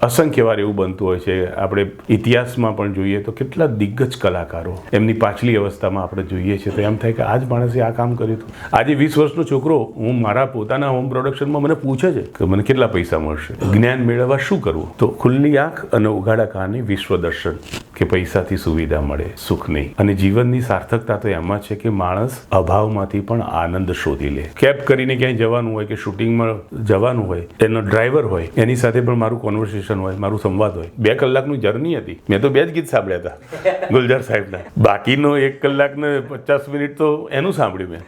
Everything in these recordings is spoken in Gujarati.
અસંખ્ય વાર એવું બનતું હોય છે. આપણે ઇતિહાસમાં પણ જોઈએ તો કેટલા દિગ્ગજ કલાકારો એમની પાછલી અવસ્થામાં આપણે જોઈએ છીએ તો એમ થાય કે આ જ માણસે આ કામ કર્યું હતું. આજે 20 વર્ષનો છોકરો હું મારા પોતાના હોમ પ્રોડક્શનમાં મને પૂછે છે કે મને કેટલા પૈસા મળશે, જ્ઞાન મેળવવા શું કરવું, તો ખુલ્લી આંખ અને ઉઘાડા કાને વિશ્વ દર્શન કે પૈસાથી સુવિધા મળે, સુખ નહીં. અને જીવનની સાર્થકતા તો એમાં છે કે માણસ અભાવમાંથી પણ આનંદ શોધી લે. કેબ કરીને ક્યાંય જવાનું હોય કે શૂટિંગમાં જવાનું હોય, એનો ડ્રાઈવર હોય, એની સાથે પણ મારું કોન્વર્સેશન હોય, મારું સંવાદ હોય. 2 કલાકનું જર્ની હતી, મેં તો 2 જ ગીત સાંભળ્યા હતા ગુલજાર સાહેબના. બાકીનો 1 કલાક ને 50 મિનિટ તો એનું સાંભળ્યું મેં.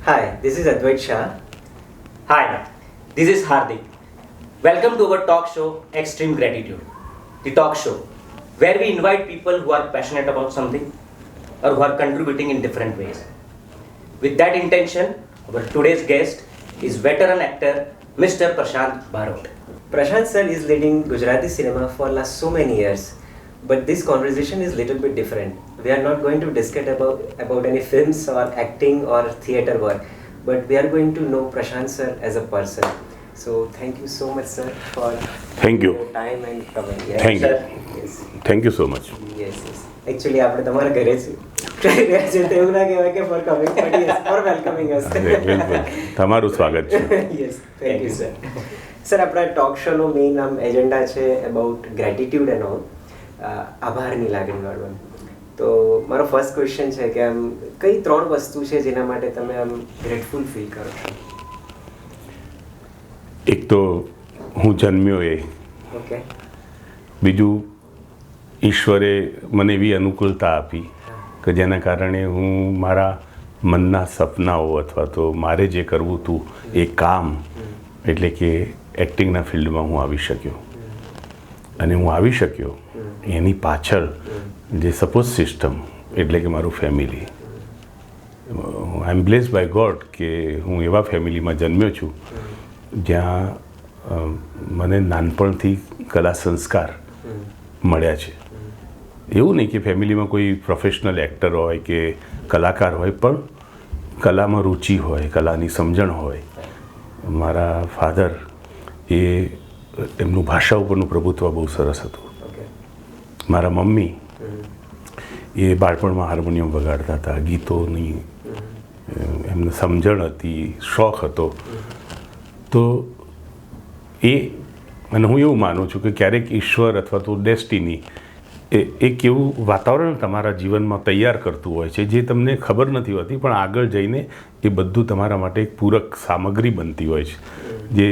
Hi, this is Advait Shah. Hi, this is Hardik. Welcome to our talk show Extreme Gratitude. The talk show where we invite people who are passionate about something or who are contributing in different ways. With that intention, our today's guest is veteran actor Mr. Prashant Barot. Prashant sir is leading Gujarati cinema for last so many years. But this conversation is little bit different. We are not going to discuss about any films or acting or theatre work, but we are going to know Prashant sir as a person. So thank you so much sir for Thank you. your time and coming. Thank you. Yes. Thank you so much. Yes, yes. Actually આપણે તમારા ઘરે છે તો એવું ના કહેવાય કે for coming, but yes, for welcoming us. બિલકુલ, તમારું સ્વાગત છે. Yes, thank you sir. Sir આપણા ટોક શોનો મેઇન એજન્ડા છે અબાઉટ ગ્રેટિટ્યુડ એન્ડ ઓલ, આભારની લાગણી વાળવાનું. તો મારો ફર્સ્ટ ક્વેશ્ચન છે કે આમ કઈ 3 વસ્તુ છે જેના માટે તમે આમ ગ્રેટફુલ ફીલ કરો છો? એક તો હું જન્મ્યો એ, ઓકે, બીજું ઈશ્વરે મને એવી અનુકૂળતા આપી કે જેના કારણે હું મારા મનના સપનાઓ અથવા તો મારે જે કરવું હતું એ કામ, એટલે કે એક્ટિંગના ફિલ્ડમાં હું આવી શક્યો. અને હું આવી શક્યો એની પાછળ જે સપોર્ટ સિસ્ટમ, એટલે કે મારું family. I am blessed by God કે હું એવા ફેમિલીમાં જન્મ્યો છું જ્યાં મને નાનપણથી કલા સંસ્કાર મળ્યા છે. એવું નહીં કે ફેમિલીમાં કોઈ પ્રોફેશનલ એક્ટર હોય કે કલાકાર હોય, પણ કલામાં રુચિ હોય, કલાની સમજણ હોય. મારા ફાધર એ એમનું ભાષા ઉપરનું પ્રભુત્વ બહુ સરસ હતું. મારા મમ્મી એ બાળપણમાં હાર્મોનિયમ વગાડતા હતા, ગીતોની એમને સમજણ હતી, શોખ હતો. તો એ, અને હું એવું માનું છું કે ક્યારેક ઈશ્વર અથવા તો ડેસ્ટિની એક એવું વાતાવરણ તમારા જીવનમાં તૈયાર કરતું હોય છે જે તમને ખબર નથી હોતી, પણ આગળ જઈને એ બધું તમારા માટે એક પૂરક સામગ્રી બનતી હોય છે,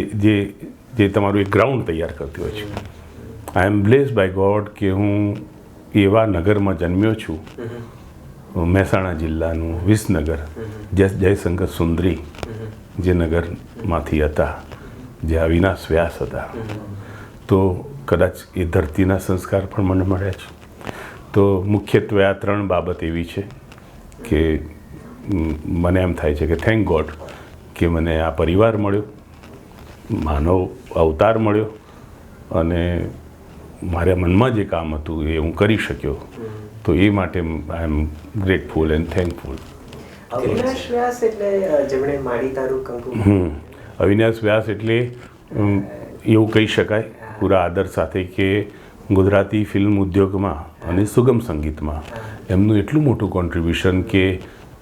જે તમારું એક ગ્રાઉન્ડ તૈયાર કરતી હોય છે. આઈ એમ બ્લેસ્ડ બાય ગોડ કે હું એવા નગરમાં જન્મ્યો છું, મહેસાણા જિલ્લાનું વિસનગર, જયશંકર સુંદરી જે નગરમાંથી હતા, જે અવિનાશ વ્યાસ હતા. તો કદાચ એ ધરતીના સંસ્કાર પણ મને મળ્યા છે. તો મુખ્યત્વે આ 3 બાબત એવી છે કે મને એમ થાય છે કે થેન્ક ગોડ કે મને આ પરિવાર મળ્યો, માનવ અવતાર મળ્યો, અને મારા મનમાં જે કામ હતું એ હું કરી શક્યો. તો એ માટે I am grateful and thankful. Avinash Vyas એટલે જેમણે માડી તારું કંકુ. અવિનાશ વ્યાસ એટલે એવું કહી શકાય પૂરા આદર સાથે કે ગુજરાતી ફિલ્મ ઉદ્યોગમાં અને સુગમ સંગીતમાં એમનું એટલું મોટું કોન્ટ્રીબ્યુશન કે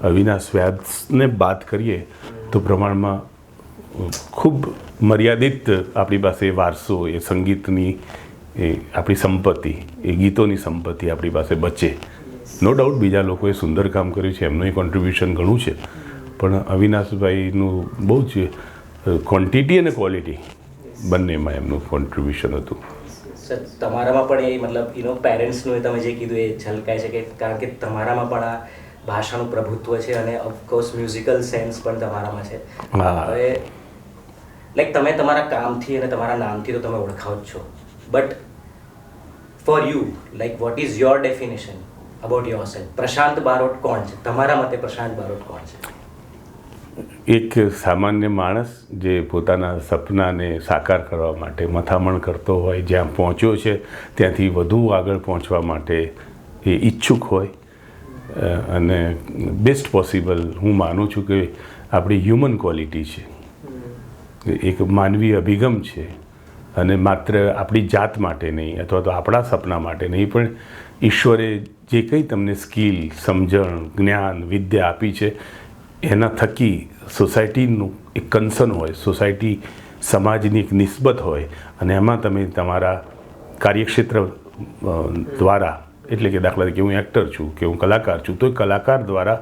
અવિનાશ વ્યાસને બાદ કરીએ તો પ્રમાણમાં ખૂબ મર્યાદિત આપણી પાસે વારસો, એ સંગીતની એ આપણી સંપત્તિ, એ ગીતોની સંપત્તિ આપણી પાસે બચે. નો ડાઉટ બીજા લોકોએ સુંદર કામ કર્યું છે, એમનું કોન્ટ્રીબ્યુશન ઘણું છે, પણ અવિનાશભાઈનું બહુ જ ક્વોન્ટિટી અને ક્વોલિટી બંનેમાં એમનું કોન્ટ્રીબ્યુશન હતું. સર, તમારામાં પણ એ મતલબ પેરેન્ટ્સનું તમે જે કીધું એ ઝલકાય છે કે કારણ કે તમારામાં પણ આ ભાષાનું પ્રભુત્વ છે અને ઓફકોર્સ મ્યુઝિકલ સેન્સ પણ તમારામાં છે. હવે લાઈક તમે તમારા કામથી અને તમારા નામથી તો તમે ઓળખાવ જ છો, but for you like what is your definition about yourself? Prashant Barot કોણ છે તમારા મતે? પ્રશાંત બારોટ કોણ છે? એક સામાન્ય માણસ જે પોતાના સપનાને સાકાર કરવા માટે મથામણ કરતો હોય, જ્યાં પહોંચ્યો છે ત્યાંથી વધુ આગળ પહોંચવા માટે એ ઈચ્છુક હોય અને બેસ્ટ પોસિબલ હું માનું છું કે આપણી હ્યુમન ક્વોલિટી છે, એક માનવીય અભિગમ છે અને માત્ર આપણી જાત માટે નહીં અથવા તો આપણા સપના માટે નહીં, પણ ઈશ્વરે જે કંઈ તમને સ્કિલ, સમજણ, જ્ઞાન, વિદ્યા આપી છે એના થકી સોસાયટીનું એક કન્સર્ન હોય, સોસાયટી સમાજની એક નિસ્બત હોય અને એમાં તમે તમારા કાર્યક્ષેત્ર દ્વારા, એટલે કે દાખલા તરીકે હું એક્ટર છું કે હું કલાકાર છું, તો એ કલાકાર દ્વારા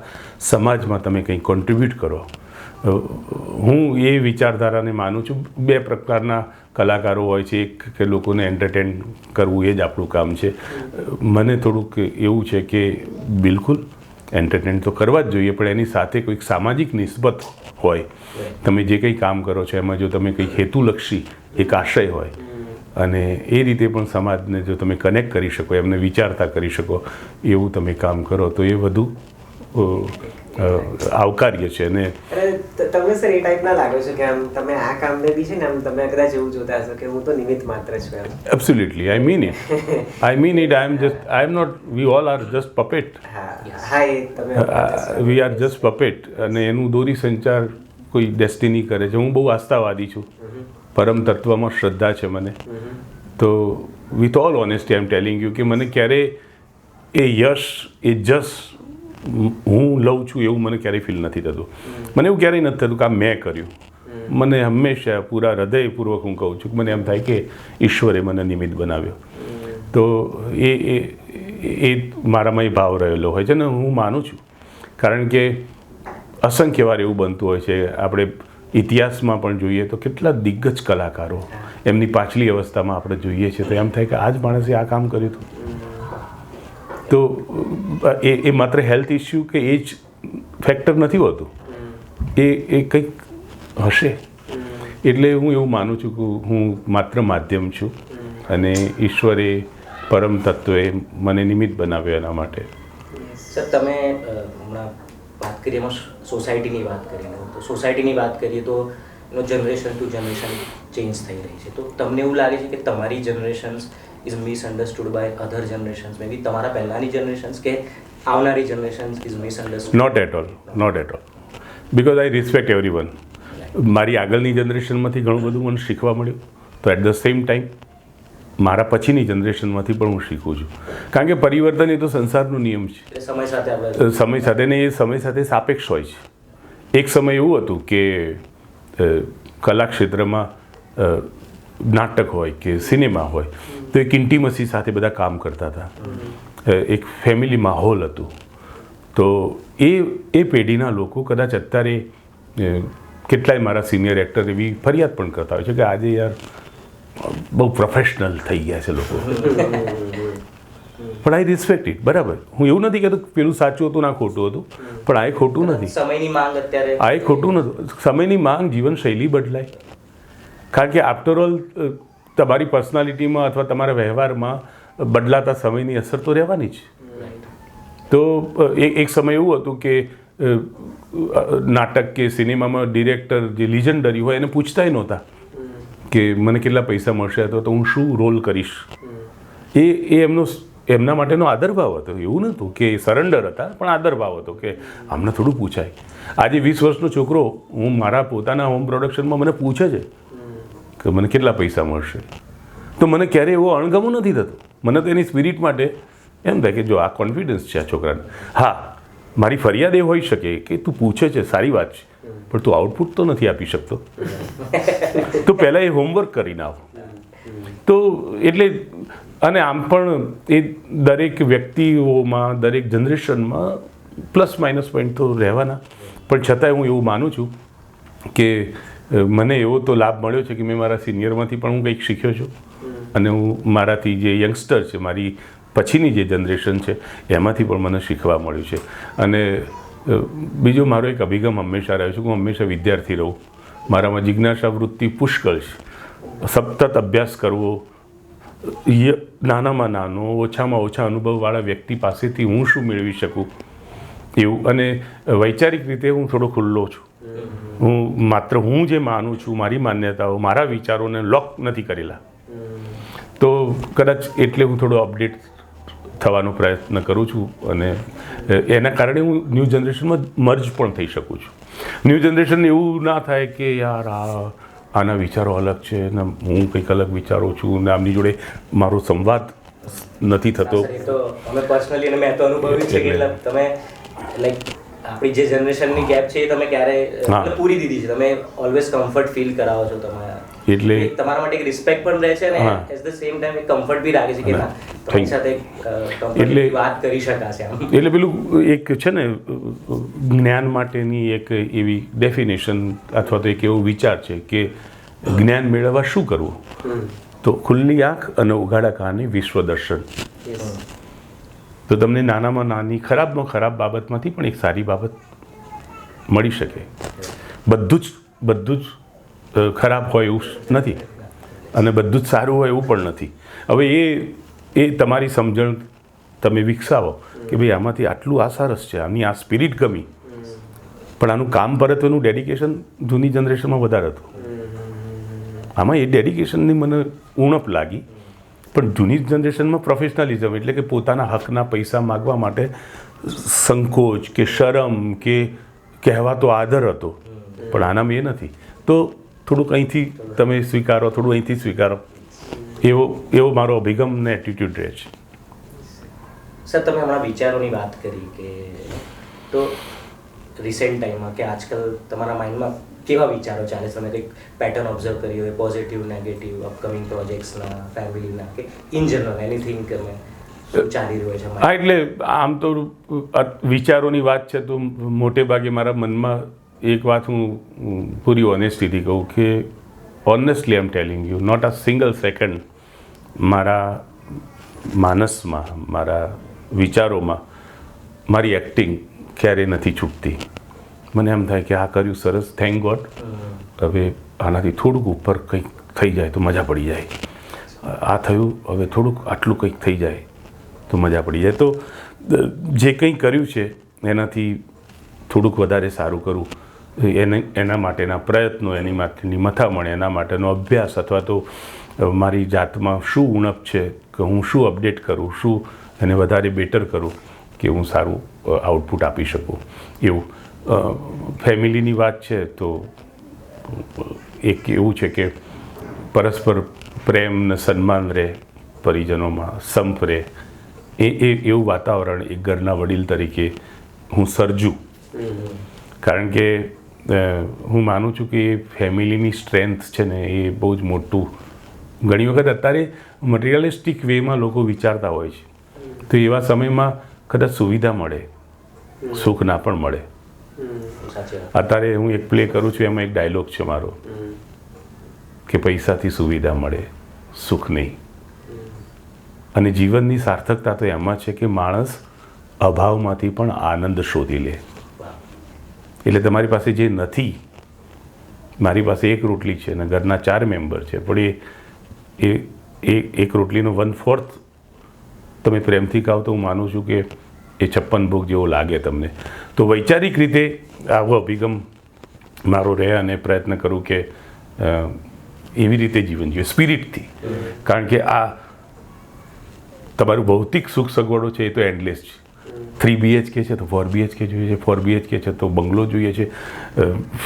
સમાજમાં તમે કંઈ કોન્ટ્રીબ્યુટ કરો. હું એ વિચારધારાને માનું છું. બે પ્રકારના કલાકારો હોય છે, એક કે લોકોને એન્ટરટેન કરવું એ જ આપણું કામ છે. મને થોડુંક એવું છે કે બિલકુલ એન્ટરટેન તો કરવા જ જોઈએ, પણ એની સાથે કોઈક સામાજિક નિસ્બત હોય. તમે જે કંઈ કામ કરો છો એમાં જો તમે કંઈક હેતુલક્ષી એક આશય હોય અને એ રીતે પણ સમાજને જો તમે કનેક્ટ કરી શકો, એમને વિચારતા કરી શકો, એવું તમે કામ કરો તો એ વધુ આવકાર્ય છે. અને તમે સર એ ટાઈપના લાગો છો કે આમ તમે આ કામને બી છે ને આમ તમે કદાચ એવું જોતા હશો કે હું તો નિમિત્ત માત્ર છું એમ. Absolutely, I mean it. I am not, we all are just puppet. We are just puppet. અને એનું દોરી સંચાર કોઈ ડેસ્ટિની કરે છે. હું બહુ આસ્થાવાદી છું, પરમ તત્વમાં શ્રદ્ધા છે મને. તો with all honesty I am telling you કે મને ક્યારેય એ યશ, એ જશ હું લઉં છું એવું મને ક્યારેય ફીલ નથી થતું. મને એવું ક્યારેય નથી થતું કે આ મેં કર્યું. મને હંમેશા પૂરા હૃદયપૂર્વક હું કહું છું કે મને એમ થાય કે ઈશ્વરે મને નિમિત્ત બનાવ્યો. તો એ મારામાં એ ભાવ રહેલો હોય છે ને હું માનું છું. કારણ કે અસંખ્ય વાર એવું બનતું હોય છે, આપણે ઇતિહાસમાં પણ જોઈએ તો કેટલા દિગ્ગજ કલાકારો એમની પાછલી અવસ્થામાં આપણે જોઈએ છીએ તો એમ થાય કે આ જ માણસે આ કામ કર્યું હતું. તો એ માત્ર હેલ્થ ઇસ્યુ કે એ જ ફેક્ટર નથી હોતું, એ કંઈક હશે. એટલે હું એવું માનું છું કે હું માત્ર માધ્યમ છું અને ઈશ્વરે પરમ તત્વે મને નિમિત્ત બનાવ્યો એના માટે. સર, તમે હમણાં વાત કરી એમાં સોસાયટીની વાત કરી, તો સોસાયટીની વાત કરીએ તો એનો જનરેશન ટુ જનરેશન ચેન્જ થઈ રહી છે. તો તમને એવું લાગે છે કે તમારી generations is misunderstood by other generations, maybe તમારા પહેલાંની જનરેશન્સ કે આવનારી generations is misunderstood? Not at all, not at all. Because I respect everyone. મારી આગળની જનરેશનમાંથી ઘણું બધું મને શીખવા મળ્યું, તો એટ ધ સેમ ટાઈમ મારા પછીની જનરેશનમાંથી પણ હું શીખું છું. કારણ કે પરિવર્તન એ તો સંસારનો નિયમ છે. સમય સાથે સમય સાથે ને એ સમય સાથે સાપેક્ષ હોય છે. એક સમય એવું હતું કે કલા ક્ષેત્રમાં નાટક હોય કે સિનેમા હોય તો એક ઇન્ટિમસી સાથે બધા કામ કરતા હતા, એક ફેમિલી માહોલ હતું. તો એ પેઢીના લોકો કદાચ અત્યારે કેટલાય મારા સિનિયર એક્ટર એવી ફરિયાદ પણ કરતા હોય છે કે આજે યાર બહુ પ્રોફેશનલ થઈ ગયા છે લોકો. પણ આઈ રિસ્પેક્ટ ઇટ. બરાબર, હું એવું નથી કહેતો પેલું સાચું હતું ના ખોટું હતું, પણ આ ખોટું નથી. સમયની માંગ અત્યારે આ ખોટું નથી. સમયની માંગ, જીવનશૈલી બદલાય. કારણ કે આફ્ટર ઓલ તમારી પર્સનાલિટીમાં અથવા તમારા વ્યવહારમાં બદલાતા સમયની અસર તો રહેવાની જ. તો એક સમય એવું હતું કે નાટક કે સિનેમામાં ડિરેક્ટર જે લિજન્ડરી હોય એને પૂછતાય નહોતા કે મને કેટલા પૈસા મળશે તો હું શું રોલ કરીશ. એ એમના માટેનો આદરભાવ હતો. એવું નહોતું કે સરેન્ડર હતા, પણ આદરભાવ હતો કે આમને થોડું પૂછાય. આજે 20 વર્ષનો છોકરો હું મારા પોતાના હોમ પ્રોડક્શનમાં મને પૂછે છે કે મને કેટલા પૈસા મળશે, તો મને ક્યારેય એવો અણગમો નથી થતો. મને તો એની સ્પિરિટ માટે એમ થાય કે જો આ કોન્ફિડન્સ છે આ છોકરાને. હા, મારી ફરિયાદ એ હોઈ શકે કે તું પૂછે છે સારી વાત છે, પણ તું આઉટપુટ તો નથી આપી શકતો. તો પહેલાં એ હોમવર્ક કરીને આવો. તો એટલે અને આમ પણ એ દરેક વ્યક્તિઓમાં, દરેક જનરેશનમાં પ્લસ માઇનસ પોઈન્ટ તો રહેવાના. પણ છતાંય હું એવું માનું છું કે મને એવો તો લાભ મળ્યો છે કે મેં મારા સિનિયરમાંથી પણ હું કંઈક શીખ્યો છું અને હું મારાથી જે યંગસ્ટર છે, મારી પછીની જે જનરેશન છે એમાંથી પણ મને શીખવા મળ્યું છે. અને બીજો મારો એક અભિગમ હંમેશા રહ્યો છે કે હું હંમેશા વિદ્યાર્થી રહું. મારામાં જિજ્ઞાસા વૃત્તિ પુષ્કળ છે. સતત અભ્યાસ કરવો, નાનામાં નાનો, ઓછામાં ઓછા અનુભવવાળા વ્યક્તિ પાસેથી હું શું મેળવી શકું એવું. અને વૈચારિક રીતે હું થોડો ખુલ્લો છું. માત્ર હું જે માનું છું, મારી માન્યતાઓ, મારા વિચારોને લોક નથી કરેલા. તો કદાચ એટલે હું થોડો અપડેટ થવાનો પ્રયત્ન કરું છું અને એના કારણે હું ન્યૂ જનરેશનમાં મર્જ પણ થઈ શકું છું. ન્યૂ જનરેશન એવું ના થાય કે યાર આના વિચારો અલગ છે ને હું કંઈક અલગ વિચારું છું ને આમની જોડે મારો સંવાદ નથી થતો. તો અમે પર્સનલી અને મેં તો અનુભવ્યું છે કે તમે લાઈક આપણી જે જનરેશનની ગેપ છે એ તમે ક્યારે પૂરી દીધી છે. તમે ઓલવેઝ કમ્ફર્ટ ફીલ કરાવો છો તમારા, એટલે તમારા માટે એક રિસ્પેક્ટ પણ રહે છે અને એટ ધ સેમ ટાઈમ એક કમ્ફર્ટ બી લાગે છે કે ના તમારી સાથે કમ્ફર્ટલી વાત કરી શકાશે આમ. એટલે પેલું એક છે ને જ્ઞાન માટેની એક એવી ડેફિનેશન અથવા તો એક એવો વિચાર છે કે જ્ઞાન મેળવવા શું કરવું, તો ખુલ્લી આંખ અને ઉઘાડા કાને વિશ્વ દર્શન. તો તમને નાનામાં નાની ખરાબમાં ખરાબ બાબતમાંથી પણ એક સારી બાબત મળી શકે. બધું જ ખરાબ હોય એવું નથી અને બધું જ સારું હોય એવું પણ નથી. હવે એ તમારી સમજણ તમે વિકસાવો કે ભાઈ આમાંથી આટલું આ સરસ છે, આની આ સ્પિરિટ ગમી, પણ આનું કામ પરત્વનું ડેડિકેશન જૂની જનરેશનમાં વધારે હતું. આમાં એ ડેડિકેશનની મને ઉણપ લાગી. પણ જૂની જનરેશનમાં પ્રોફેશનલિઝમ એટલે કે પોતાના હકના પૈસા માગવા માટે સંકોચ કે શરમ કે કહેવાતો આદર હતો, પણ આનામાં એ નથી. તો થોડુંક અહીંથી તમે સ્વીકારો, થોડું અહીંથી સ્વીકારો, એવો મારો અભિગમ ને એટીટ્યૂડ રહે છે. સર, તમે હમણાં વિચારોની વાત કરી કે તો રિસેન્ટ ટાઈમમાં કે આજકાલ તમારા માઇન્ડમાં કેવા વિચારો ચાલે છે? તમે કંઈક પેટર્ન ઓબ્ઝર્વ કરી હોય, પોઝિટિવ, નેગેટિવ, અપકમિંગ પ્રોજેક્ટ્સના, ફેમિલીના કે ઇન જનરલ એનીથિંગ કે શું ચાલી રહ્યું છે? હા, એટલે આમ તો વિચારોની વાત છે તો મોટે ભાગે મારા મનમાં એક વાત હું પૂરી ઓનેસ્ટીથી કહું કે honestly I am telling you, not a single second મારા માનસમાં, મારા વિચારોમાં મારી એક્ટિંગ ક્યારેય નથી છૂટતી. મને એમ થાય કે આ કર્યું સરસ, થેન્ક ગોડ, હવે આનાથી થોડુંક ઉપર કંઈક થઈ જાય તો મજા પડી જાય. આ થયું, હવે થોડુંક આટલું કંઈક થઈ જાય તો મજા પડી જાય. તો જે કંઈ કર્યું છે એનાથી થોડુંક વધારે સારું કરવું, એના માટેના પ્રયત્નો, એની માટેની મથામણ, એના માટેનો અભ્યાસ અથવા તો મારી જાતમાં શું ઉણપ છે કે હું શું અપડેટ કરું, શું એને વધારે બેટર કરું કે હું સારું આઉટપુટ આપી શકું. એવું ફેમિલીની વાત છે તો એક એવું છે કે પરસ્પર પ્રેમ ને સન્માન રહે, પરિજનોમાં સંપ રહે, એવું વાતાવરણ એક ઘરના વડીલ તરીકે હું સર્જું. કારણ કે હું માનું છું કે એ ફેમિલીની સ્ટ્રેન્થ છે ને એ બહુ જ મોટું. ઘણી વખત અત્યારે મટિરિયલિસ્ટિક વેમાં લોકો વિચારતા હોય છે, તો એવા સમયમાં કદાચ સુવિધા મળે, સુખ ના પણ મળે. અત્યારે હું એક પ્લે કરું છું, એમાં એક ડાયલોગ છે મારો કે પૈસાથી સુવિધા મળે, સુખ નહીં. અને જીવનની સાર્થકતા તો એમાં છે કે માણસ અભાવમાંથી પણ આનંદ શોધી લે. એટલે તમારી પાસે જે નથી, મારી પાસે એક રોટલી છે અને ઘરના 4 મેમ્બર છે, પણ એ એક રોટલીનો 1/4 તમે પ્રેમથી ખાઓ તો હું માનું છું કે એ 56 ભોગ જેવો લાગે તમને. તો વૈચારિક રીતે આવો અભિગમ મારો રહે અને પ્રયત્ન કરું કે એવી રીતે જીવન જીવે સ્પિરિટથી. કારણ કે આ તમારું ભૌતિક સુખ સગવડો છે એ તો એન્ડલેસ છે. 3 BHK છે તો 4 BHK જોઈએ છે, 4 BHK છે તો બંગલો જોઈએ છે,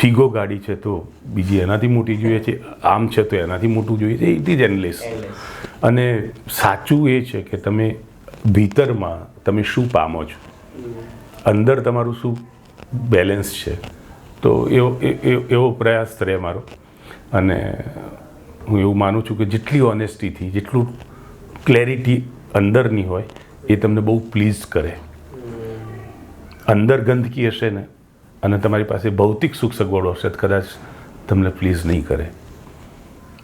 ફિગો ગાડી છે તો બીજી એનાથી મોટી જોઈએ છે, આમ છે તો એનાથી મોટું જોઈએ છે. It is endless. અને સાચું એ છે કે તમે ભીતરમાં તમે શું પામો છો, અંદર તમારું શું બેલેન્સ છે. તો એવો પ્રયાસ રહે મારો. અને હું એવું માનું છું કે જેટલી ઓનેસ્ટીથી, જેટલું ક્લેરિટી અંદરની હોય એ તમને બહુ પ્લીઝ કરે. અંદર ગંદકી હશે ને અને તમારી પાસે ભૌતિક સુખ સગવડો હશે તો કદાચ તમને પ્લીઝ નહીં કરે,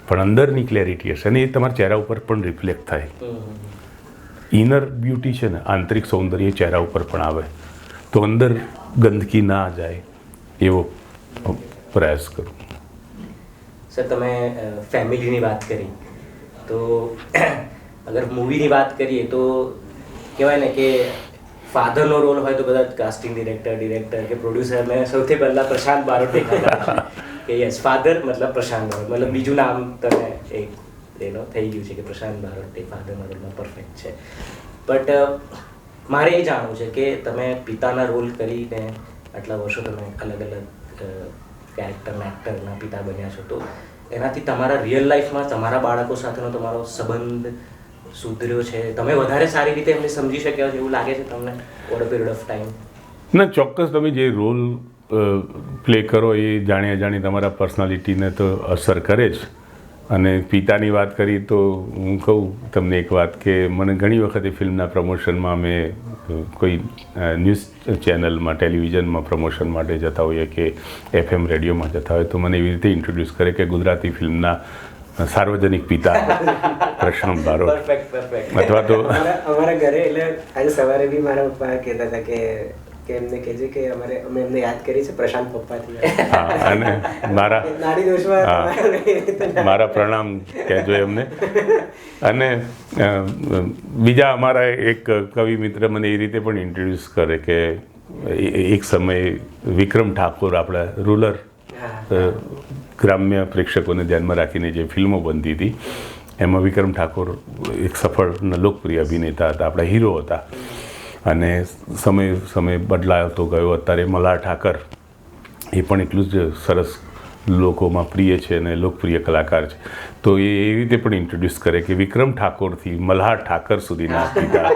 પણ અંદરની ક્લેરિટી હશે અને એ તમારા ચહેરા ઉપર પણ રિફ્લેક્ટ થાય. ઇનર બ્યુટી છે ને, આંતરિક સૌંદર્ય ચહેરા ઉપર પણ આવે. તો અંદર ગંદકી ના જાય એવો પ્રયાસ કરું. સર, તમે ફેમિલીની વાત કરી તો અગર મૂવીની વાત કરીએ તો કહેવાય ને કે ફાધરનો રોલ હોય તો બધા કાસ્ટિંગ ડિરેક્ટર કે પ્રોડ્યુસરને સૌથી પહેલાં પ્રશાંત બારોટ દેખાતા. કે યસ ફાધર મતલબ પ્રશાંત બારોટ, મતલબ બીજું નામ તમે એક થઈ ગયું છે કે પ્રશાંત બારોટ એ ફાધરના રોલમાં પરફેક્ટ છે. બટ મારે એ જાણવું છે કે તમે પિતાના રોલ કરીને આટલા વર્ષો તમે અલગ અલગ કેરેક્ટરના એક્ટરના પિતા બન્યા છો, તો એનાથી તમારા રિયલ લાઈફમાં તમારા બાળકો સાથેનો તમારો સંબંધ સુધર્યો છે? તમે વધારે સારી રીતે એમને સમજી શક્યા છો એવું લાગે છે તમને over a period of time? ના, ચોક્કસ. તમે જે રોલ પ્લે કરો એ જાણી અજાણી તમારા પર્સનાલિટીને તો અસર કરે જ. અને પિતાની વાત કરી તો હું કહું તમને એક વાત કે મને ઘણી વખતે ફિલ્મના પ્રમોશનમાં અમે કોઈ ન્યૂઝ ચેનલમાં ટેલિવિઝનમાં પ્રમોશન માટે જતા હોઈએ કે FM રેડિયોમાં જતા હોય તો મને એવી રીતે ઇન્ટ્રોડ્યુસ કરે કે ગુજરાતી ફિલ્મના સાર્વજનિક પિતા પ્રશાંત બારોટ. અથવા તો અમારા ઘરે એટલે આજે સવારે બી મારા પપ્પા કહેતા હતા કે એમને કહેજે કે અમે એમને યાદ કરી છે પ્રશાંત પપ્પાથી. હા, અને મારા પ્રણામ કહેજો એમને. અને બીજા અમારા એક કવિ મિત્ર મને એ રીતે પણ ઇન્ટ્રોડ્યુસ કરે કે એક સમયે વિક્રમ ઠાકોર આપણા રૂરલ ગ્રામ્ય પ્રેક્ષકોને ધ્યાનમાં રાખીને જે ફિલ્મો બનતી હતી એમાં વિક્રમ ઠાકોર એક સફળ લોકપ્રિય અભિનેતા હતા, આપણા હીરો હતા. અને સમય બદલાયો તો ગયો. અત્યારે મલ્હાર ઠાકર એ પણ એટલું જ સરસ લોકોમાં પ્રિય છે અને લોકપ્રિય કલાકાર છે. તો એ એવી રીતે પણ ઇન્ટ્રોડ્યુસ કરે કે વિક્રમ ઠાકોરથી મલ્હાર ઠાકર સુધીના પિતા.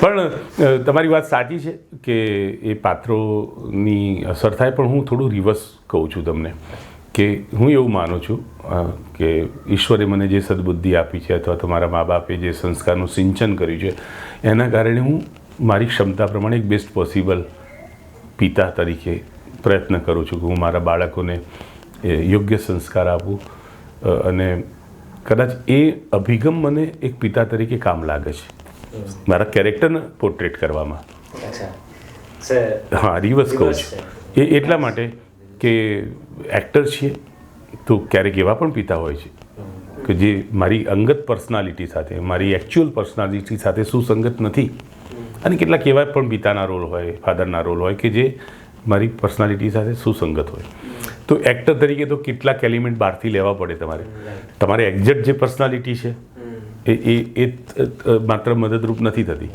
પણ તમારી વાત સાચી છે કે એ પાત્રોની અસર થાય, પણ હું થોડું રિવર્સ કહું છું તમને કે હું એવું માનું છું કે ઈશ્વરે મને જે સદબુદ્ધિ આપી છે અથવા તો મારા મા બાપે જે સંસ્કારનું સિંચન કર્યું છે એના કારણે હું મારી ક્ષમતા પ્રમાણે એક બેસ્ટ પોસિબલ પિતા તરીકે પ્રયત્ન કરું છું કે હું મારા બાળકોને યોગ્ય સંસ્કાર આપું. અને કદાચ એ અભિગમ મને એક પિતા તરીકે કામ લાગે છે મારા કેરેક્ટરને પોર્ટ્રેટ કરવામાં. હા, રિવર્સ કહું છું એ એટલા માટે કે એક્ટર છીએ તો ક્યારેક એવા પણ પિતા હોય છે કે જે મારી અંગત પર્સનાલિટી સાથે, મારી એકચ્યુઅલ પર્સનાલિટી સાથે સુસંગત નથી. અને કેટલાક એવા પણ પિતાના રોલ હોય, ફાધરના રોલ હોય કે જે મારી પર્સનાલિટી સાથે સુસંગત હોય. તો એક્ટર તરીકે તો કેટલાક એલિમેન્ટ બહારથી લેવા પડે તમારે એક્ઝેક્ટ જે પર્સનાલિટી છે એ માત્ર મદદરૂપ નથી થતી.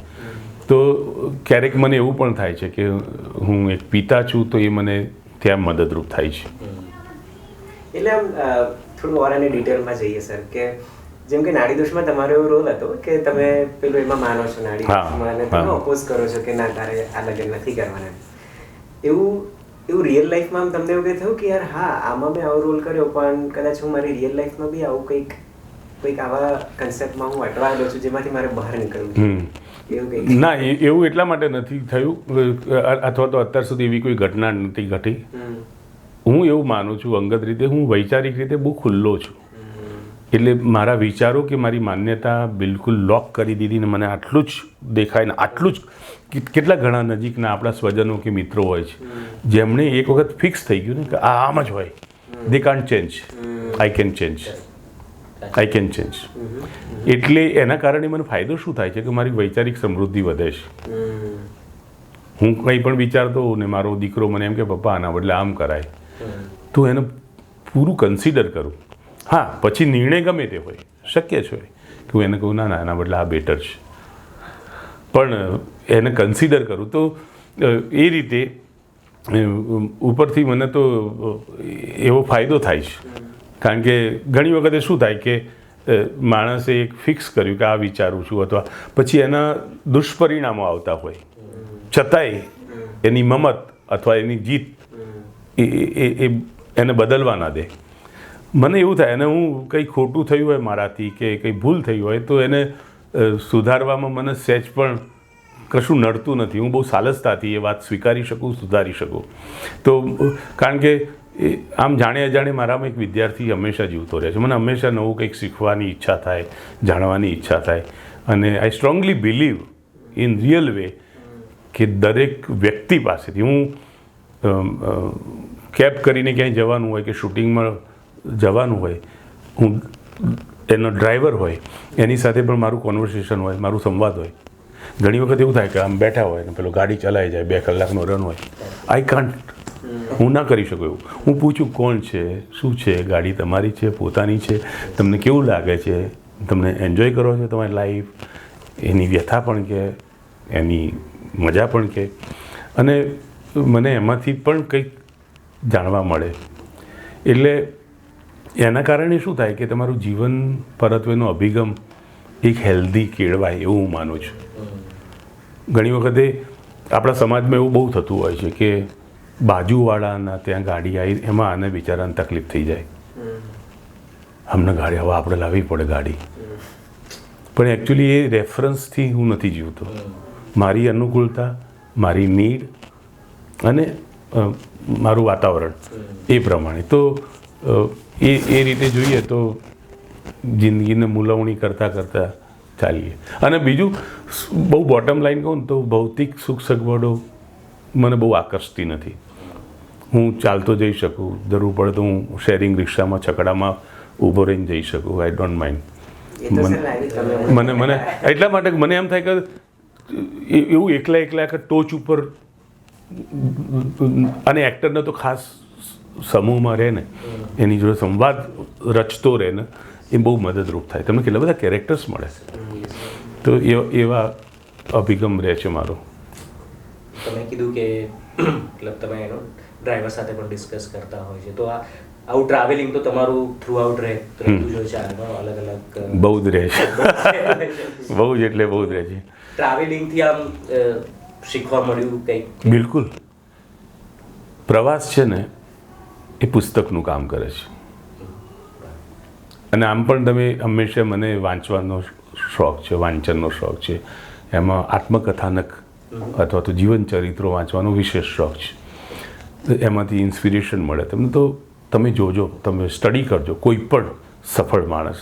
તો ક્યારેક મને એવું પણ થાય છે કે હું એક પિતા છું તો એ મને ત્યાં મદદરૂપ થાય છે. એટલે આમ થોડું ઓર અને ડિટેલમાં જઈએ સર કે જેમ કે નાડી દોષમાં તમારો એવો રોલ હતો કે તમે પેલું એમાં માનો છો નાડી દોષમાં અને તમે ઓપોઝ કરો છો કે ના તારે આ લગ્ન નથી કરવાના. એવું રિયલ લાઈફમાં તમને એવું કંઈ થયું કે યાર હા આમાં મેં આવો રોલ કર્યો પણ કદાચ હું મારી રિયલ લાઈફમાં બી આવું કંઈક આવા કન્સેપ્ટમાં હું અટવાયેલો છું જેમાંથી મારે બહાર નીકળવું? ના, એવું એટલા માટે નથી થયું અથવા તો અત્યાર સુધી એવી કોઈ ઘટના નથી ઘટી. હું એવું માનું છું અંગત રીતે, હું વૈચારિક રીતે બહુ ખુલ્લો છું. એટલે મારા વિચારો કે મારી માન્યતા બિલકુલ લોક કરી દીધી ને મને આટલું જ દેખાય ને આટલું જ. કેટલા ઘણા નજીકના આપણા સ્વજનો કે મિત્રો હોય છે જેમણે એક વખત ફિક્સ થઈ ગયું ને કે આ આમ જ હોય, they can't change, I can change. એટલે એના કારણે મને ફાયદો શું થાય છે કે મારી વૈચારિક સમૃદ્ધિ વધે છે. હું કંઈ પણ વિચારતો હોઉં ને મારો દીકરો મને એમ કે પપ્પા આના બદલે આમ કરાય, તો એને પૂરું કન્સિડર કરું. હા, પછી નિર્ણય ગમે તે હોય, શક્ય છે કે હું એને કહું ના ના એના બદલે આ બેટર છે, પણ એને કન્સિડર કરું. તો એ રીતે ઉપરથી મને તો એવો ફાયદો થાય છે. કારણ કે ઘણી વખતે શું થાય કે માણસે એક ફિક્સ કર્યું કે આ વિચારું છું અથવા પછી એના દુષ્પરિણામો આવતા હોય છતાંય એની મમત અથવા એની જીત એને બદલવા ના દે. મને એવું થાય અને હું કંઈ ખોટું થયું હોય મારાથી કે કંઈ ભૂલ થઈ હોય તો એને સુધારવામાં મને સહેજ પણ કશું નડતું નથી. હું બહુ સાલસતાથી એ વાત સ્વીકારી શકું, સુધારી શકું. તો કારણ કે આમ જાણે અજાણે મારામાં એક વિદ્યાર્થી હંમેશા જીવતો રહે છે. મને હંમેશા નવું કંઈક શીખવાની ઈચ્છા થાય, જાણવાની ઈચ્છા થાય. અને I strongly believe in real way કે દરેક વ્યક્તિ પાસેથી હું કેબ કરીને ક્યાંય જવાનું હોય કે શૂટિંગમાં જવાનું હોય, હું એનો ડ્રાઈવર હોય એની સાથે પણ મારું કોન્વર્સેશન હોય, મારું સંવાદ હોય. ઘણી વખત એવું થાય કે આમ બેઠા હોય ને પેલો ગાડી ચલાવી જાય, 2 કલાકનો રન હોય, આઈ કાન્ટ હું ના કરી શકું એવું. હું પૂછું કોણ છે, શું છે, ગાડી તમારી છે, પોતાની છે, તમને કેવું લાગે છે, તમને એન્જોય કરો છો તમારી લાઈફ, એની વ્યથા પણ કે એની મજા પણ કે, અને મને એમાંથી પણ કંઈક જાણવા મળે. એટલે એના કારણે શું થાય કે તમારું જીવન પરત્વેનો અભિગમ એક હેલ્ધી કેળવાય એવું હું માનું છું. ઘણી વખતે આપણા સમાજમાં એવું બહુ થતું હોય છે કે બાજુવાળાના ત્યાં ગાડી આવી એમાં આને બિચારાને તકલીફ થઈ જાય, અમને ગાડી હવે આપણે લાવવી પડે ગાડી. પણ એકચ્યુઅલી એ રેફરન્સથી હું નથી જીવતો. મારી અનુકૂળતા, મારી નીડ અને મારું વાતાવરણ એ પ્રમાણે તો એ રીતે જોઈએ તો જિંદગીને મૂલવણી કરતાં કરતાં ચાલીએ. અને બીજું બહુ બોટમ લાઈન કહું ને તો ભૌતિક સુખ સગવડો મને બહુ આકર્ષતી નથી. હું ચાલતો જઈ શકું, જરૂર પડે તો હું શેરિંગ રિક્ષામાં છકડામાં ઊભો રહીને જઈ શકું, આઈ ડોન્ટ માઇન્ડ. મને એટલા માટે મને એમ થાય કે એવું એકલા ટોચ ઉપર, અને એક્ટરને તો ખાસ સમૂહમાં રહે ને એની જોડે સંવાદ રચતો રહે ને એ બહુ મદદરૂપ થાય. તમને કેટલા બધા કેરેક્ટર્સ મળે, તો એવા અભિગમ રહે છે મારો. તમે કીધું કે મતલબ તમે એનો ડ્રાઈવર સાથે પણ ડિસ્કસ કરતા હોય છે, તો આવું ટ્રાવેલિંગ તો તમારું થ્રુ આઉટ રહેતું જ હોય છે, અલગ અલગ બહુ જ રહે છે. બહુ જ એટલે બહુ જ રહે છે. ટ્રાવેલિંગથી આમ શીખવા મળ્યું કંઈક? બિલકુલ. પ્રવાસ છે ને એ પુસ્તકનું કામ કરે છે. અને આમ પણ તમે હંમેશા મને વાંચવાનો શોખ છે, વાંચનનો શોખ છે, એમાં આત્મકથાનક અથવા તો જીવન ચરિત્રો વાંચવાનો વિશેષ શોખ છે. એમાંથી ઇન્સ્પિરેશન મળે તમને. તો તમે જોજો, તમે સ્ટડી કરજો કોઈ પણ સફળ માણસ.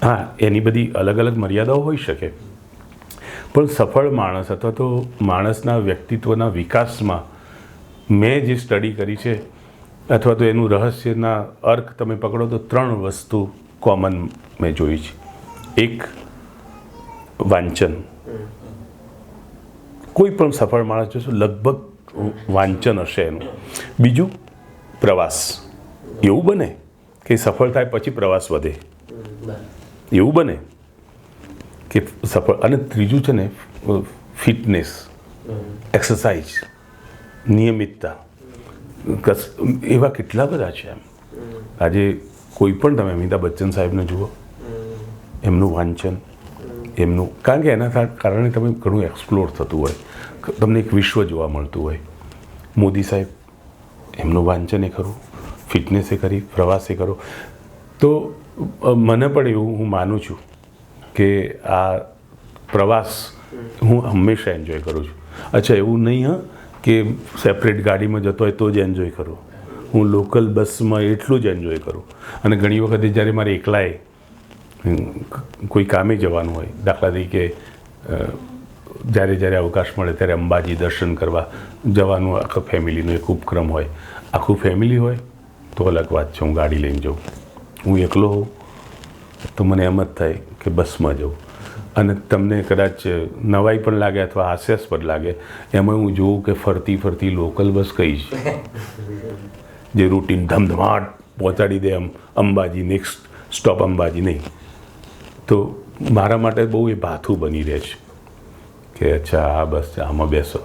હા, એની બધી અલગ અલગ મર્યાદાઓ હોઈ શકે, પણ સફળ માણસ અથવા તો માણસના વ્યક્તિત્વના વિકાસમાં મેં જે સ્ટડી કરી છે અથવા તો એનું રહસ્યના અર્ક તમે પકડો તો 3 વસ્તુ કોમન મેં જોઈ છે. એક, વાંચન. કોઈ પણ સફળ માણસ જોશો લગભગ વાંચન હશે એનું. બીજું, પ્રવાસ. એવું બને કે સફળ થાય પછી પ્રવાસ વધે, એવું બને કે સફળ. અને ત્રીજું છે ને ફિટનેસ, એક્સરસાઇઝ, નિયમિતતા. એવા કેટલા બધા છે એમ. આજે કોઈ પણ તમે અમિતાભ બચ્ચન સાહેબને જુઓ, એમનું વાંચન, એમનું, કારણ કે એના કારણે તમે ઘણું એક્સપ્લોર થતું હોય, તમને એક વિશ્વ જોવા મળતું હોય. મોદી સાહેબ, એમનું વાંચન એ ખરું, ફિટનેસ એ ખરી, પ્રવાસ એ કરો. તો મને પણ એવું હું માનું છું કે આ પ્રવાસ હું હંમેશા એન્જોય કરું છું. અચ્છા, એવું નહીં હા કે સેપરેટ ગાડીમાં જતો હોય તો જ એન્જોય કરું. હું લોકલ બસમાં એટલું જ એન્જોય કરું. અને ઘણી વખતે જ્યારે મારે એકલાએ કોઈ કામે જવાનું હોય, દાખલા તરીકે જ્યારે અવકાશ મળે ત્યારે અંબાજી દર્શન કરવા જવાનું આખા ફેમિલીનો એક ઉપક્રમ હોય. આખું ફેમિલી હોય તો અલગ વાત છે, હું ગાડી લઈને જાઉં. હું એકલો હોઉં તો મને એમ જ થાય કે બસમાં જાઉં. અને તમને કદાચ નવાઈ પણ લાગે અથવા હાસ્યાસ્પદ લાગે, એમાં હું જોઉં કે ફરતી લોકલ બસ કઈ છે જે રૂટીન ધમધમાટ પહોંચાડી દે અંબાજી, નેક્સ્ટ સ્ટોપ અંબાજી નહીં. તો મારા માટે બહુ એ ભાથું બની રહે છે કે અચ્છા આ બસ છે, આમાં બેસો,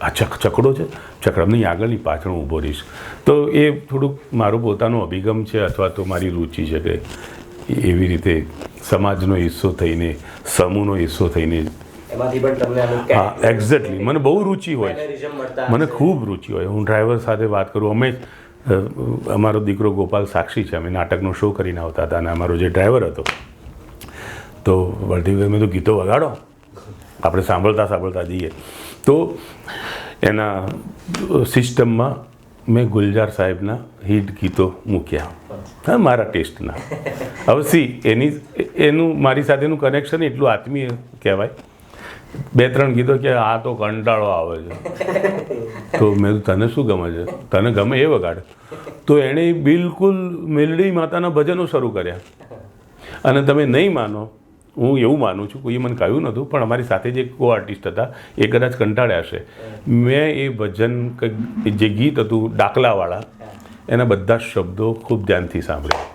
આ ચકડો છે, ચકડો નહીં, આગળની પાછળ હું ઊભો રહીશ. તો એ થોડુંક મારું પોતાનો અભિગમ છે અથવા તો મારી રુચિ છે કે એવી રીતે સમાજનો હિસ્સો થઈને, સમૂહનો હિસ્સો થઈને. હા, એક્ઝેક્ટલી. મને બહુ રુચિ હોય, મને ખૂબ રુચિ હોય. હું ડ્રાઈવર સાથે વાત કરું. અમે અમારો દીકરો ગોપાલ સાક્ષી છે, અમે નાટકનો શો કરીને આવતા હતા અને અમારો જે ડ્રાઈવર હતો તો વર્ધીભાઈ મેં તો ગીતો વગાડો, આપણે સાંભળતા જઈએ. તો એના સિસ્ટમમાં મેં ગુલજાર સાહેબના હિટ ગીતો મૂક્યા, હા, મારા ટેસ્ટના. હવે એનું મારી સાથેનું કનેક્શન એટલું આત્મીય કહેવાય. 2-3 ગીતો કે આ તો કંટાળો આવે છે, તો મેં તને શું ગમે છે, તને ગમે એ વગાડ. તો એણે બિલકુલ મેલડી માતાના ભજનો શરૂ કર્યા. અને તમે નહીં માનો, હું એવું માનું છું, કોઈએ મને કહ્યું નહોતું, પણ અમારી સાથે જે કો આર્ટિસ્ટ હતા એ કદાચ કંટાળ્યા હશે. મેં એ ભજન જે ગીત હતું ડાકલાવાળા, એના બધા શબ્દો ખૂબ ધ્યાનથી સાંભળ્યા.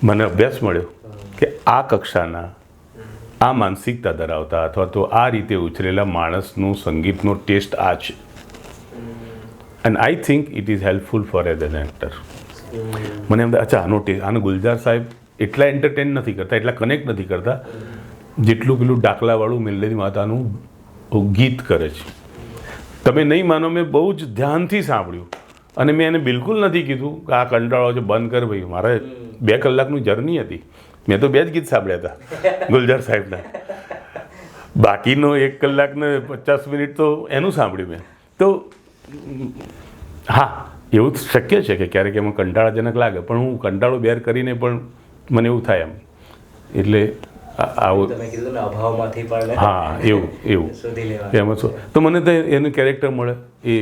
મને અભ્યાસ મળ્યો કે આ કક્ષાના, આ માનસિકતા ધરાવતા અથવા તો આ રીતે ઉછરેલા માણસનું સંગીતનો ટેસ્ટ આ છે. And I think it is helpful four as an actor. મને એમ અચ્છા આનો ગુલજાર સાહેબ એટલા એન્ટરટેન નથી કરતા, એટલા કનેક્ટ નથી કરતા જેટલું પેલું ડાકલાવાળું મેલડી માતાનું ગીત કરે છે. તમે નહીં માનો, મેં બહુ જ ધ્યાનથી સાંભળ્યું અને મેં એને બિલકુલ નથી કીધું કે આ કંટાળો છે બંધ કર ભાઈ. મારે 2 કલાકની જર્ની હતી, મેં તો 2 જ ગીત સાંભળ્યા હતા ગુલજાર સાહેબના. બાકીનો 1 કલાક ને 50 મિનિટ તો એનું સાંભળ્યું મેં. તો હા, એવું શક્ય છે કે ક્યારેક એમાં કંટાળાજનક લાગે, પણ હું કંટાળો બેર કરીને પણ મને એવું થાય એમ. એટલે આવું હા, એવું એમાં શું તો મને તો એનું કેરેક્ટર મળે, એ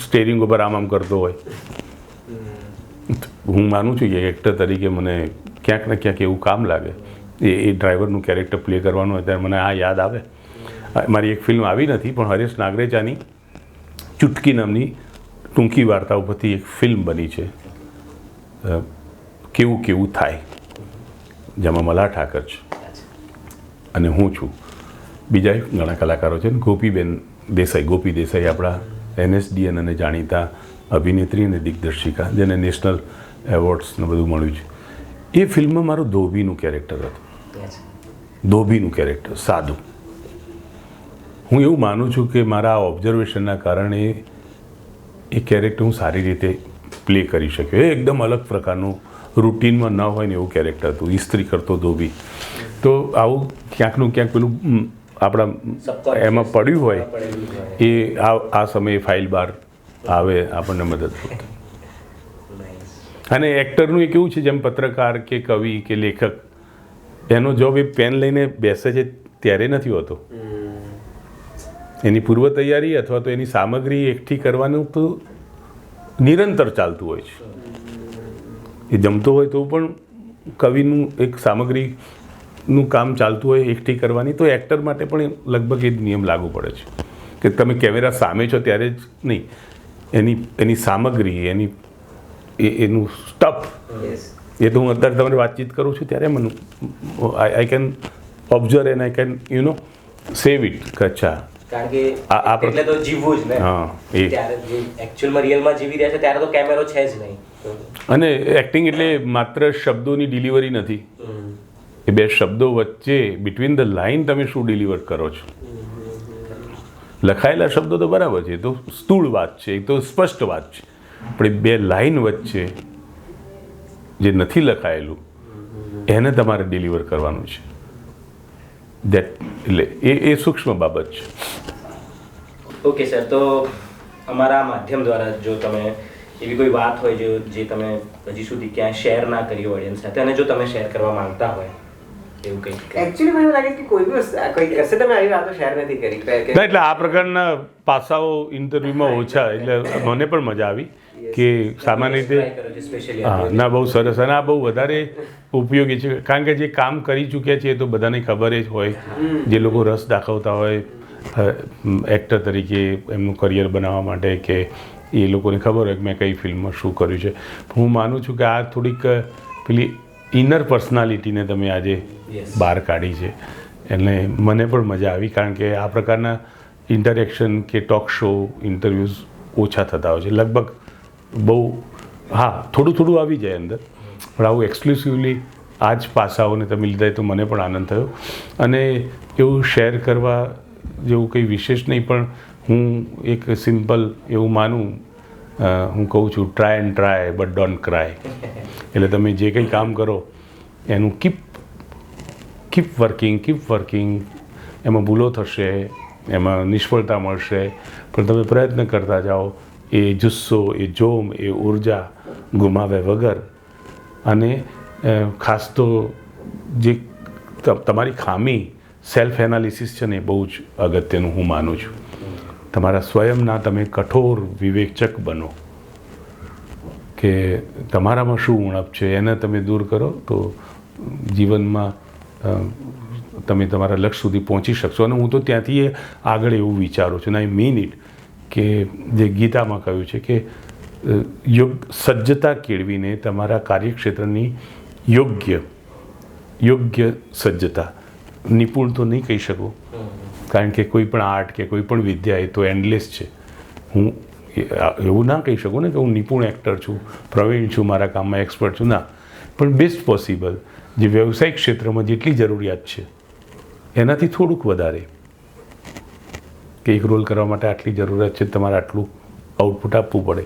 સ્ટેરિંગ ઉપર આમ કરતો હોય. હું માનું છું કે એક્ટર તરીકે મને ક્યાંક ને ક્યાંક એવું કામ લાગે. એ ડ્રાઈવરનું કેરેક્ટર પ્લે કરવાનું હોય ત્યારે મને આ યાદ આવે. મારી એક ફિલ્મ આવી નથી, પણ હરેશ નાગરેચાની ચુટકી નામની ટૂંકી વાર્તા ઉપરથી એક ફિલ્મ બની છે, કેવું કેવું થાય, જેમાં મલ્હાર ઠાકર છે અને હું છું. બીજા ઘણા કલાકારો છે ને, ગોપી દેસાઈ આપણા NSDN અને જાણીતા અભિનેત્રી અને દિગ્દર્શિકા, જેને નેશનલ એવોર્ડ્સ ને બધું મળ્યું છે. એ ફિલ્મમાં મારું ધોબીનું કેરેક્ટર હતું. ધોબીનું કેરેક્ટર સાદું. હું એવું માનું છું કે મારા આ ઓબ્ઝર્વેશનના કારણે એ કેરેક્ટર હું સારી રીતે પ્લે કરી શક્યો. એ એકદમ અલગ પ્રકારનું, રૂટીનમાં ન હોય ને એવું કેરેક્ટર હતું, ઇસ્ત્રી કરતો ધોબી. તો આવું ક્યાંકનું ક્યાંક પેલું આપણા એમાં પડ્યું હોય, એ આ સમયે ફાઇલ બહાર આવે આપણને મદદ. અને એક્ટરનું એ કેવું છે, જેમ પત્રકાર કે કવિ કે લેખક, એનો જોબ એ પેન લઈને બેસે છે ત્યારે નથી હોતો. એની પૂર્વ તૈયારી અથવા તો એની સામગ્રી એકઠી કરવાનું તો નિરંતર ચાલતું હોય છે. એ જમતો હોય તો પણ કવિનું એક સામગ્રીનું કામ ચાલતું હોય એકઠી કરવાની. તો એક્ટર માટે પણ લગભગ એ જ નિયમ લાગુ પડે છે કે તમે કેમેરા સામે છો ત્યારે જ નહીં, એની સામગ્રી, એનું સ્ટફ, એ તો હું અત્યારે તમારી વાતચીત કરું છું ત્યારે મને I can observe and I can save it. અચ્છા, કારણ કે એટલે તો જીવવું જ ને. હા, ત્યારે એક્ચ્યુઅલમાં રિયલમાં જીવી રહ્યા છે ત્યારે તો કેમેરો છે જ નહીં. અને એક્ટિંગ એટલે માત્ર શબ્દોની ડિલિવરી નથી. એ 2 શબ્દો વચ્ચે બિટવીન ધ લાઇન તમે શું ડિલિવર કરો છો. લખાયેલા શબ્દો તો બરાબર છે, એ તો સ્થૂળ વાત છે, એ તો સ્પષ્ટ વાત છે, પણ એ 2 લાઇન વચ્ચે જે નથી લખાયેલું એને તમારે ડિલિવર કરવાનું છે. એટલે એ સૂક્ષ્મ બાબત છે. ઓકે સર, તો અમારા માધ્યમ દ્વારા જો તમે એવી કોઈ વાત હોય જે તમે હજી સુધી ક્યાંય શેર ના કરી હોય ઓડિયન્સ સાથે, અને જો તમે શેર કરવા માંગતા હોય એવું કંઈક. એકચ્યુઅલી મને લાગે કે કોઈ કશે તમે આવી વાતો શેર નથી કરી. એટલે આ પ્રકારના પાસાઓ ઇન્ટરવ્યૂમાં ઓછા, એટલે મને પણ મજા આવી કે સામાન્ય રીતે હા ના, બહુ સરસ. અને આ બહુ વધારે ઉપયોગી છે, કારણ કે જે કામ કરી ચૂક્યા છે એ તો બધાને ખબર જ હોય. જે લોકો રસ દાખવતા હોય એક્ટર તરીકે એમનું કરિયર બનાવવા માટે, કે એ લોકોને ખબર હોય કે મેં કઈ ફિલ્મમાં શું કર્યું છે. હું માનું છું કે આ થોડીક પેલી ઇનર પર્સનાલિટીને તમે આજે બહાર કાઢી છે, એટલે મને પણ મજા આવી. કારણ કે આ પ્રકારના ઇન્ટરેક્શન કે ટોક શો, ઇન્ટરવ્યૂઝ ઓછા થતા હોય છે લગભગ. બહુ હા, થોડું આવી જાય અંદર, પણ આવું એક્સક્લુસિવલી આ જ પાસાઓને તમે લીધા તો મને પણ આનંદ થયો. અને એવું શેર કરવા જેવું કંઈ વિશેષ નહીં, પણ હું એક સિમ્પલ એવું માનું, હું કહું છું try and try but don't cry. એટલે તમે જે કંઈ કામ કરો એનું કીપ વર્કિંગ. એમાં ભૂલો થશે, એમાં નિષ્ફળતા મળશે, પણ તમે પ્રયત્ન કરતા જાઓ. એ જુસ્સો, એ જોમ, એ ઉર્જા ગુમાવે વગર. અને ખાસ તો જે તમારી ખામી, સેલ્ફ એનાલિસિસ છે ને, એ બહુ જ અગત્યનું હું માનું છું. તમારા સ્વયંના તમે કઠોર વિવેચક બનો કે તમારામાં શું ઉણપ છે એને તમે દૂર કરો તો જીવનમાં તમે તમારા લક્ષ્ય સુધી પહોંચી શકશો. અને હું તો ત્યાંથી આગળ એવું વિચારું છું, અને આઈ મીન ઇટ, કે જે ગીતામાં કહ્યું છે કે સજ્જતા કેળવીને તમારા કાર્યક્ષેત્રની યોગ્ય સજ્જતા, નિપુણ તો નહીં કહી શકું, કારણ કે કોઈ પણ આર્ટ કે કોઈ પણ વિદ્યા એ તો એન્ડલેસ છે. હું એવું ના કહી શકું ને કે હું નિપુણ એક્ટર છું, પ્રવીણ છું, મારા કામમાં એક્સપર્ટ છું, ના. પણ બેસ્ટ પોસિબલ જે વ્યવસાયિક ક્ષેત્રમાં જેટલી જરૂરિયાત છે એનાથી થોડુંક વધારે, કે એક રોલ કરવા માટે આટલી જરૂરિયાત છે, તમારે આટલું આઉટપુટ આપવું પડે,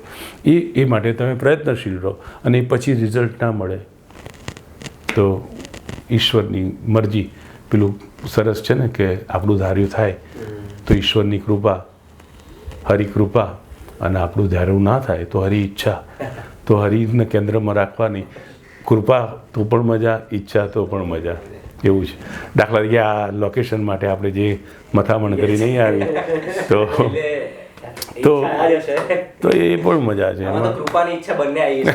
એ માટે તમે પ્રયત્નશીલ રહો. અને પછી રિઝલ્ટ ના મળે તો ઈશ્વરની મરજી. પેલું સરસ છે ને કે આપણું ધાર્યું થાય તો ઈશ્વરની કૃપા, હરિકૃપા, અને આપણું ધાર્યું ના થાય તો હરિ ઈચ્છા. તો હરિને કેન્દ્રમાં રાખવાની, કૃપા તો પણ મજા, ઈચ્છા તો પણ મજા, એવું છે. દાખલા તરીકે આ લોકેશન માટે આપણે જે મથામણ કરી નહીં આવી તો એ પણ મજા છે. એમાં તો કૃપાની ઈચ્છા બંને આવી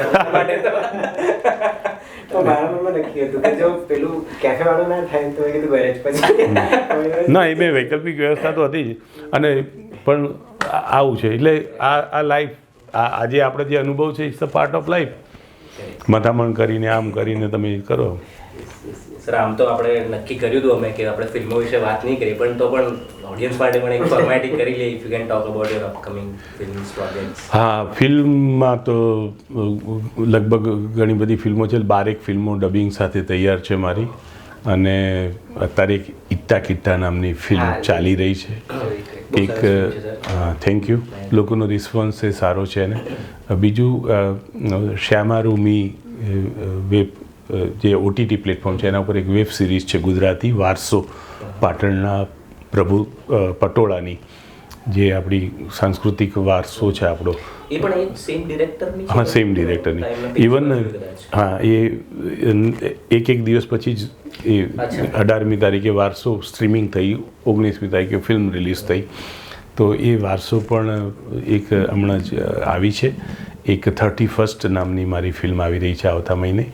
તો મારા મનમાં નક્કી હતું કે જો પેલું કેફે વાળું ના થાય તો એ કીધું ઘરે જ પછી ના, એ બે વૈકલ્પિક વ્યવસ્થા તો હતી જ. અને પણ આવું છે એટલે આ લાઈફ, આજે આપણે જે અનુભવ છે it's a part of life. મથામણ કરીને આમ કરીને તમે કરો. સર, આમ તો આપણે નક્કી કર્યું હતું અમે કે આપણે ફિલ્મો વિશે વાત નહીં કરીએ, પણ તો પણ ઓડિયન્સ માટે પણ એક ફોર્મેટિંગ કરી લઈએ. If you can talk about your upcoming films projects. હા, ફિલ્મમાં તો લગભગ ઘણી બધી ફિલ્મો છે. 12 ફિલ્મો ડબિંગ સાથે તૈયાર છે મારી. અને અત્યારે એક ઇટ્ટા કિટ્ટા નામની ફિલ્મ ચાલી રહી છે. એક થેન્ક યુ, લોકોનો રિસ્પોન્સ એ સારો છે. અને બીજું શ્યામા રૂમી વેબ જે OTT પ્લેટફોર્મ છે એના ઉપર એક વેબ સિરીઝ છે ગુજરાતી, વારસો, પાટણના પ્રભુ પટોળાની, જે આપણી સાંસ્કૃતિક વારસો છે આપણો. એ પણ એ સેમ ડિરેક્ટરની? હા, સેમ ડિરેક્ટરની. ઇવન હા, એ એક દિવસ પછી જ એ 18મી તારીખે વારસો સ્ટ્રીમિંગ થઈ, 19મી તારીખે ફિલ્મ રિલીઝ થઈ. તો એ વારસો પણ એક હમણાં જ આવી છે. એક 31st નામની મારી ફિલ્મ આવી રહી છે આવતા મહિને.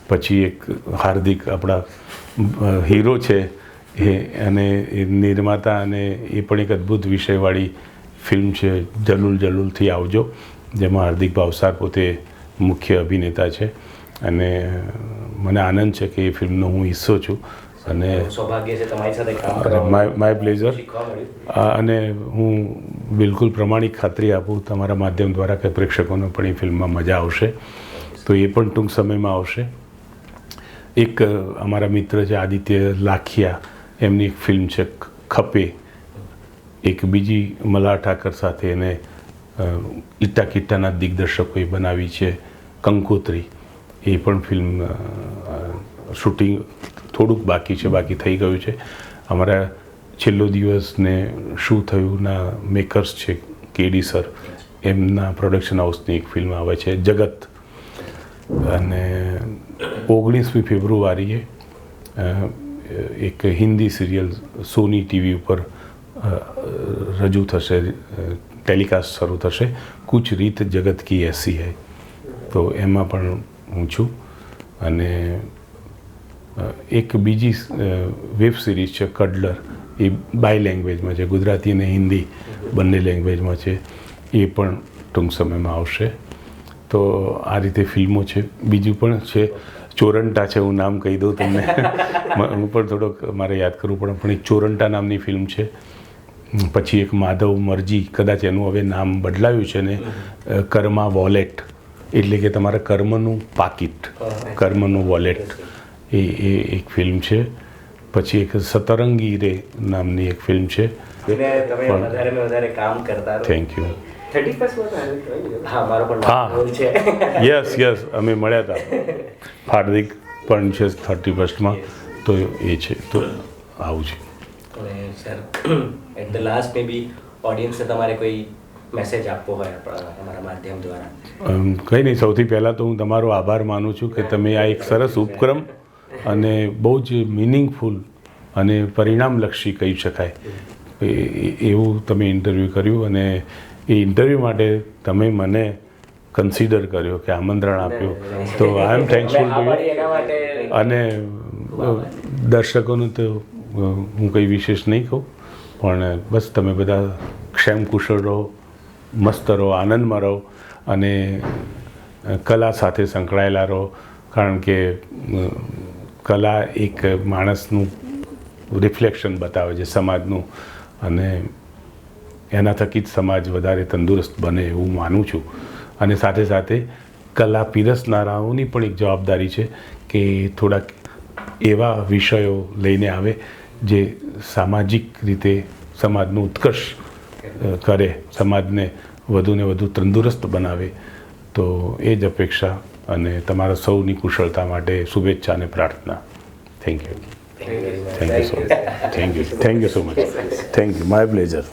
પછી એક હાર્દિક આપણા હીરો છે અને એ નિર્માતા, અને એ પણ એક અદ્ભુત વિષયવાળી ફિલ્મ છે, જલુલથી આવજો, જેમાં હાર્દિક ભાવસાર પોતે મુખ્ય અભિનેતા છે. અને મને આનંદ છે કે એ ફિલ્મનો હું હિસ્સો છું. અને સૌભાગ્ય છે તમારી સાથે કામ કરવાનું. My pleasure. અને હું બિલકુલ પ્રમાણિક ખાતરી આપું તમારા માધ્યમ દ્વારા કે પ્રેક્ષકોને પણ એ ફિલ્મમાં મજા આવશે. તો એ પણ ટૂંક સમયમાં આવશે. એક અમારા મિત્ર છે આદિત્ય લાખિયા, એમની એક ફિલ્મ છે ખપે. એક બીજી મલ્હાર ઠાકર સાથે એને ઇટ્ટા કિટ્ટાના દિગ્દર્શકોએ બનાવી છે કંકોત્રી. એ પણ ફિલ્મ શૂટિંગ થોડુંક બાકી છે, બાકી થઈ ગયું છે. અમારા છેલ્લો દિવસને શું થયુંના મેકર્સ છે KD સર, એમના પ્રોડક્શન હાઉસની એક ફિલ્મ આવે છે જગત. અને 19મી ફેબ્રુઆરીએ એક હિન્દી સિરિયલ સોની TV ઉપર રજૂ થશે, ટેલિકાસ્ટ શરૂ થશે, કુછ રીત જગત કી એસી હૈ. તો એમાં પણ હું છું. અને એક બીજી વેબ સિરીઝ છે કડલર, એ બાય લેંગ્વેજમાં છે, ગુજરાતી અને હિન્દી બંને લેંગ્વેજમાં છે. એ પણ ટૂંક સમયમાં આવશે. તો આ રીતે ફિલ્મો છે. બીજું પણ છે ચોરંટા છે, હું નામ કહી દઉં તમને. હું પણ થોડોક મારે યાદ કરવું પડે, પણ એક ચોરંટા નામની ફિલ્મ છે. પછી એક માધવ મરજી, કદાચ એનું હવે નામ બદલાયું છે ને, કર્મા વોલેટ, એટલે કે તમારા કર્મનું પાકીટ, કર્મનું વોલેટ, એ એક ફિલ્મ છે. પછી એક સતરંગી રે નામની એક ફિલ્મ છે. વધારે કામ કરતા. Thank you. 31st હા, મારો પણ રોલ છે. યસ, અમે મળ્યા હતા. હાર્દિક પણ છે 31st. તો એ છે. તો આવું છે. સર, એટ ધ લાસ્ટ મે બી ઓડિયન્સને તમારે કોઈ મેસેજ આપવો હોય અમારા માધ્યમ દ્વારા? કંઈ નહીં, સૌથી પહેલાં તો હું તમારો આભાર માનું છું કે તમે આ એક સરસ ઉપક્રમ અને બહુ જ મિનિંગફુલ અને પરિણામલક્ષી કહી શકાય એવું તમે ઇન્ટરવ્યૂ કર્યું. અને એ ઇન્ટરવ્યૂ માટે તમે મને કન્સિડર કર્યો કે આમંત્રણ આપ્યું તો આઈ એમ થેન્કફુલ ટુ યુ. એના માટે અને દર્શકોનું તો હું કંઈ વિશેષ નહીં કહું, પણ બસ તમે બધા ક્ષેમ કુશળ રહો, મસ્ત રહો, આનંદમાં રહો અને કલા સાથે સંકળાયેલા રહો. કારણ કે કલા એક માણસનું રિફ્લેક્શન બતાવે છે સમાજનું, અને એના થકી જ સમાજ વધારે તંદુરસ્ત બને એવું માનું છું. અને સાથે સાથે કલા પીરસનારાઓની પણ એક જવાબદારી છે કે થોડાક એવા વિષયો લઈને આવે જે સામાજિક રીતે સમાજનું ઉત્કર્ષ કરે, સમાજને વધુને વધુ તંદુરસ્ત બનાવે. તો એ જ અપેક્ષા અને તમારા સૌની કુશળતા માટે શુભેચ્છા અને પ્રાર્થના. Thank you. Thank you so much. Thank you so much. Thank you. My pleasure.